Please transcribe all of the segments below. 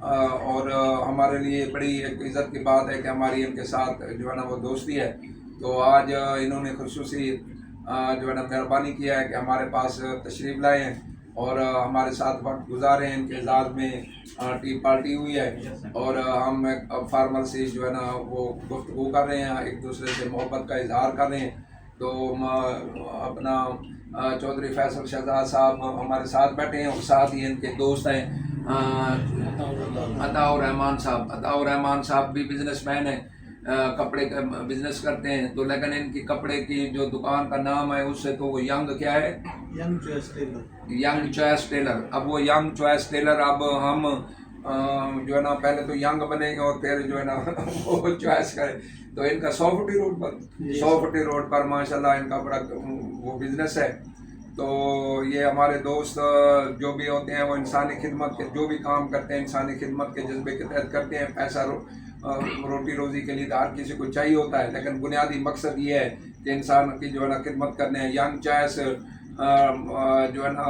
اور ہمارے لیے بڑی ایک عزت کی بات ہے کہ ہماری ان کے ساتھ جو ہے نا وہ دوستی ہے. تو آج انہوں نے خصوصی جو ہے نا مہربانی کیا ہے کہ ہمارے پاس تشریف لائے ہیں اور ہمارے ساتھ وقت گزارے ہیں. ان کے اعزاز میں ٹی پارٹی ہوئی ہے اور ہم فارمل سے جو ہے نا وہ گفتگو کر رہے ہیں, ایک دوسرے سے محبت کا اظہار کر رہے ہیں. تو اپنا چودھری فیصل شہزاد صاحب ہمارے ساتھ بیٹھے ہیں اور ساتھ ہی ان کے دوست ہیں عطاء الرحمان صاحب. عطاء الرحمان صاحب بھی بزنس مین ہیں, کپڑے کا بزنس کرتے ہیں. تو لیکن ان کی کپڑے کی جو دکان کا نام ہے اس سے تو وہ ینگ کیا ہے, ینگ چوائس ٹیلر. اب وہ ینگ چوائس ٹیلر اب ہم جو ہے نا پہلے تو ینگ بنے گے اور پھر جو ہے نا وہ چوائس کرے. تو ان کا 100 فٹی روڈ پر 100 فٹی روڈ پر ماشاءاللہ ان کا بڑا وہ بزنس ہے. تو یہ ہمارے دوست جو بھی ہوتے ہیں وہ انسانی خدمت کے جو بھی کام کرتے ہیں انسانی خدمت کے جذبے کے تحت کرتے ہیں. پیسہ روٹی روزی کے لیے تو ہر کسی کو چاہیے ہوتا ہے, لیکن بنیادی مقصد یہ ہے کہ انسان کی جو ہے نا خدمت کرنے ہیں. ینگ چوائس جو ہے نا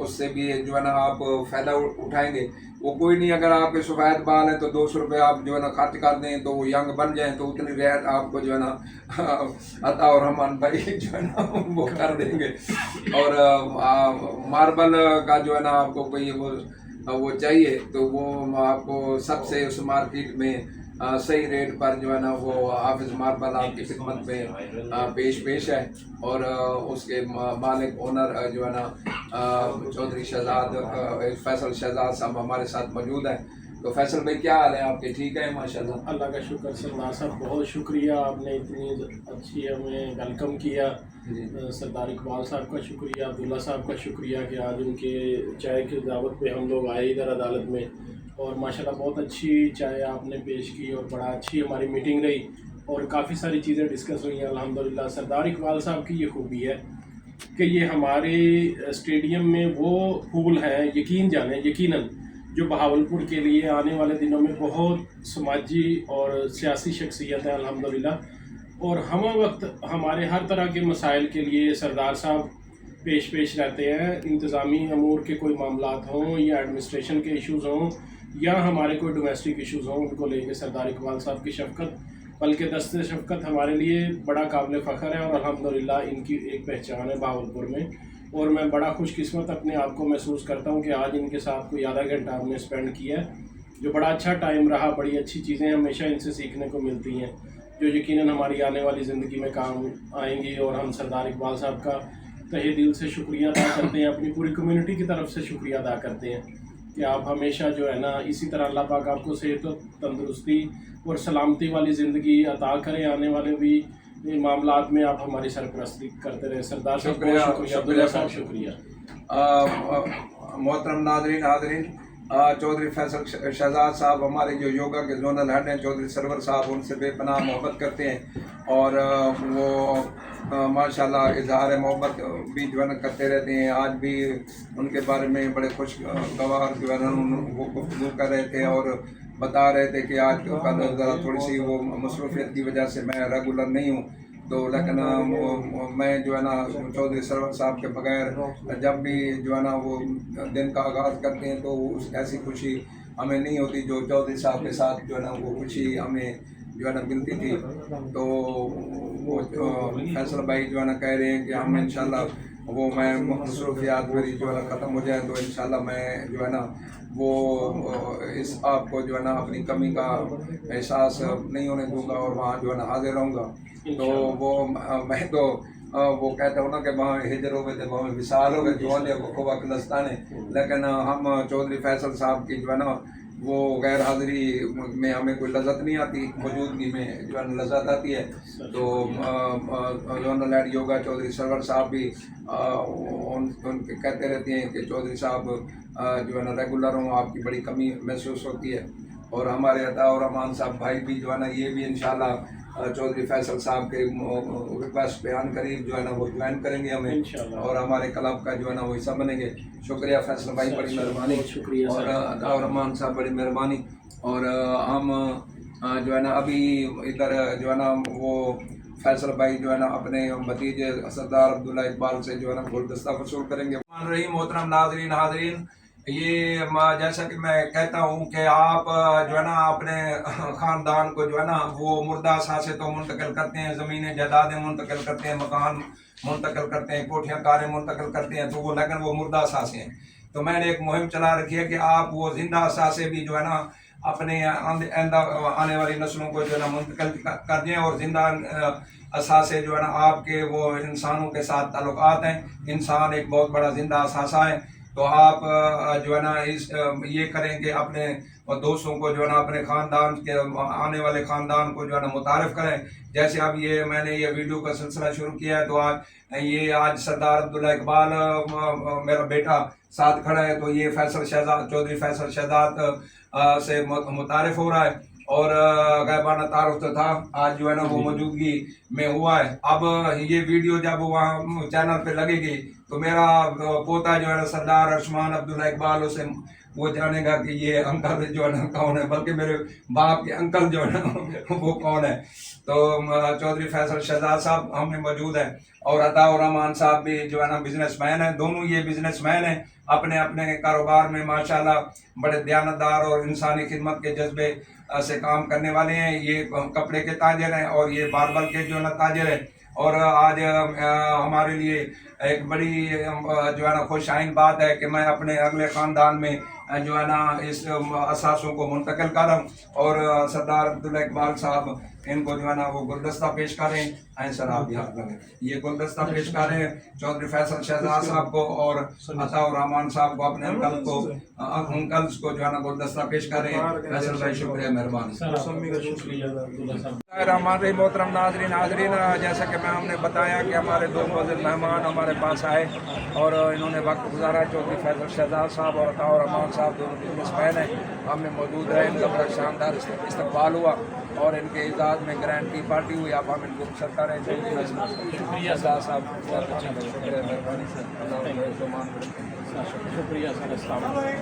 اس سے بھی جو ہے نا آپ فائدہ اٹھائیں گے. وہ کوئی نہیں, اگر آپ کے سفید بال ہیں تو 200 روپے آپ جو ہے نا خرچ کر دیں تو وہ ینگ بن جائیں تو اتنی رعایت آپ کو جو ہے نا عطاء الرحمان بھائی جو ہے نا وہ کر دیں گے. اور ماربل کا جو ہے نا آپ کو کوئی وہ چاہیے تو وہ آپ کو سب سے اس مارکیٹ میں صحیح ریٹ پر جو ہے نا وہ حافظ ماربل آپ کی خدمت میں پیش ہے. اور اس کے مالک اونر جو ہے نا چودھری شہزاد فیصل شہزاد صاحب ہمارے ساتھ موجود ہیں. تو فیصل بھائی کیا حال ہے آپ کے؟ ٹھیک ہے ماشاءاللہ. اللہ کا شکر. سردار صاحب بہت شکریہ, آپ نے اتنی اچھی ہمیں ویلکم کیا. سردار اقبال صاحب کا شکریہ, عبداللہ صاحب کا شکریہ کہ آج ان کے چائے کی دعوت پہ ہم لوگ آئے ادھر عدالت میں. اور ماشاءاللہ بہت اچھی چائے آپ نے پیش کی اور بڑا اچھی ہماری میٹنگ رہی اور کافی ساری چیزیں ڈسکس ہوئی ہیں الحمدللہ. سردار اقبال صاحب کی یہ خوبی ہے کہ یہ ہمارے اسٹیڈیم میں وہ پھول ہیں یقیناً جو بہاولپور کے لیے آنے والے دنوں میں بہت سماجی اور سیاسی شخصیت ہے الحمدللہ. اور ہم وقت ہمارے ہر طرح کے مسائل کے لیے سردار صاحب پیش رہتے ہیں. انتظامی امور کے کوئی معاملات ہوں یا ایڈمنسٹریشن کے ایشوز ہوں یا ہمارے کوئی ڈومیسٹک ایشوز ہوں, ان کو لے کے سردار اقبال صاحب کی شفقت بلکہ دست شفقت ہمارے لیے بڑا قابل فخر ہے. اور الحمدللہ ان کی ایک پہچان ہے بہاولپور میں. اور میں بڑا خوش قسمت اپنے آپ کو محسوس کرتا ہوں کہ آج ان کے ساتھ کوئی آدھا گھنٹہ ہم نے اسپینڈ کیا ہے, جو بڑا اچھا ٹائم رہا. بڑی اچھی چیزیں ہمیشہ ان سے سیکھنے کو ملتی ہیں جو یقیناً ہماری آنے والی زندگی میں کام آئیں گی. اور ہم سردار اقبال صاحب کا تہہ دل سے شکریہ ادا کرتے ہیں, اپنی پوری کمیونٹی کی طرف سے شکریہ ادا کرتے ہیں کہ آپ ہمیشہ جو ہے نا اسی طرح اللہ پاک آپ کو صحت و تندرستی اور سلامتی والی زندگی عطا کریں. آنے والے بھی معاملات میں آپ ہماری سرپرستی کرتے رہیں. سردار صاحب بہت شکریہ. عبداللہ صاحب شکریہ. محترم ناظرین حاضرین, چودھری فیصل شہزاد صاحب ہمارے جو یوگا کے زونل ہیڈ ہیں چودھری سرور صاحب ان سے بے پناہ محبت کرتے ہیں اور وہ ماشاءاللہ اظہار محبت بھی جو ہے نا کرتے رہتے ہیں. آج بھی ان کے بارے میں بڑے خوشگوار جو ہے نا وہ گفتگو کر رہے تھے اور بتا رہے تھے کہ آج کل ذرا تھوڑی سی وہ مصروفیت کی وجہ سے میں ریگولر نہیں ہوں. تو لیکن میں جو ہے نا چودھری سرور صاحب کے بغیر جب بھی جو ہے نا وہ دن کا آغاز کرتے ہیں تو ایسی خوشی ہمیں نہیں ہوتی جو چودھری صاحب کے ساتھ جو ہے نا وہ خوشی ہمیں جو ہے نا ملتی تھی. تو وہ فیصل بھائی جو ہے نا کہہ رہے ہیں کہ ہم انشاءاللہ وہ میں مصروفیات میری جو ہے نا ختم ہو جائے تو انشاءاللہ میں جو ہے نا وہ اس آپ کو جو ہے نا اپنی کمی کا احساس نہیں ہونے دوں گا اور وہاں جو ہے نا حاضر رہوں گا. تو وہ میں تو وہ کہتا ہوں نا کہ وہاں ہجر ہو گئے تھے وہاں وصال ہو گئے جوالے کو وقلستان ہے. لیکن ہم چودھری فیصل صاحب کی جو ہے نا وہ غیر حاضری میں ہمیں کوئی لذت نہیں آتی, موجودگی میں جو ہے نا لذت آتی ہے. تو زونل ہیڈ یوگا چودھری سرور صاحب بھی ان کے کہتے رہتے ہیں کہ چودھری صاحب جو ہے نا ریگولر ہوں, آپ کی بڑی کمی محسوس ہوتی ہے. اور ہمارے عطاء الرحمان صاحب بھائی بھی جو ہے نا یہ بھی انشاءاللہ چودھری فیصل صاحب کے ریکویسٹ پہ عن قریب جو ہے نا وہ جوائن کریں گے ہمیں اور ہمارے کلب کا جو ہے نا وہ حصہ بنیں گے. شکریہ فیصل بھائی, بڑی مہربانی. اور عطاء الرحمان صاحب بڑی مہربانی. اور ہم جو ہے نا ابھی ادھر جو ہے نا وہ فیصل بھائی جو ہے نا اپنے بھتیجے سردار عبداللہ اقبال سے جو ہے نا گلدستہ وصول کریں گے. محترم ناظرین حاضرین, یہ جیسا کہ میں کہتا ہوں کہ آپ جو ہے نا اپنے خاندان کو جو ہے نا وہ مردہ اثاثے تو منتقل کرتے ہیں، زمینیں جائیدادیں منتقل کرتے ہیں، مکان منتقل کرتے ہیں، کوٹھیاں کاریں منتقل کرتے ہیں، تو وہ لیکن وہ مردہ اثاثے ہیں. تو میں نے ایک مہم چلا رکھی ہے کہ آپ وہ زندہ اثاثے بھی جو ہے نا اپنے آئندہ آنے والی نسلوں کو جو ہے نا منتقل کر دیں، اور زندہ اثاثے جو ہے نا آپ کے وہ انسانوں کے ساتھ تعلقات ہیں. انسان ایک بہت بڑا زندہ اثاثہ ہے. تو آپ جو ہے نا یہ کریں کہ اپنے دوستوں کو جو ہے نا اپنے خاندان کے آنے والے خاندان کو جو ہے نا متعارف کریں. جیسے اب یہ میں نے یہ ویڈیو کا سلسلہ شروع کیا ہے، تو آج سردار عبداللہ اقبال میرا بیٹا ساتھ کھڑا ہے، تو یہ فیصل شہزاد چودھری فیصل شہزاد سے متعارف ہو رہا ہے. اور غائبانہ تعارف تو تھا، آج جو ہے نا وہ موجودگی میں ہوا ہے. اب یہ ویڈیو جب وہاں چینل پہ لگے گی تو میرا پوتا جو ہے نا سردار عثمان عبداللہ اقبال اسے وہ جانے گا کہ یہ انکل جو ہے نا کون ہے، بلکہ میرے باپ کے انکل جو ہے نا وہ کون ہے. تو چودھری فیصل شہزاد صاحب ہم نے موجود ہیں، اور عطا الرحمان صاحب بھی جو ہے نا بزنس مین ہیں. دونوں یہ بزنس مین ہیں، اپنے اپنے کاروبار میں ماشاءاللہ بڑے دیانتدار اور انسانی خدمت کے جذبے سے کام کرنے والے ہیں. یہ کپڑے کے تاجر ہیں اور یہ باربل کے جو ہے نا تاجر ہیں. اور آج ہمارے لیے ایک بڑی جو ہے نا خوش آئند بات ہے کہ میں اپنے اگلے خاندان میں جو ہے نا اس اثاثوں کو منتقل کر رہا ہوں. اور سردار عبداللہ اقبال صاحب ان کو جو ہے نا وہ گلدستہ پیش کریں. سر آپ یاد کریں، یہ گلدستہ پیش کریں چودھری فیصل شہزاد صاحب کو اور عطا الرحمان صاحب کو، اپنے انکلز کو جو ہے نا گلدستہ پیش کریں. فیصل بھائی شکریہ، مہربانی. ہمارے محترم ناظرین، جیسا کہ ہم نے بتایا کہ ہمارے دو معزز مہمان ہمارے پاس آئے اور انہوں نے وقت گزارا. چودھری فیصل شہزاد صاحب اور عطا الرحمان صاحب دونوں بزنس مین ہیں. ہم نے موجود رہے، ان کا بڑا شاندار استقبال ہوا اور ان کے اعزاز میں گرینڈ ٹی پارٹی ہوئی. آپ ہم ان کو رخصت کریں. شکریہ صاحب، بہت اچھا، شکریہ، مہربانی سر. شکریہ سر. السلام علیکم.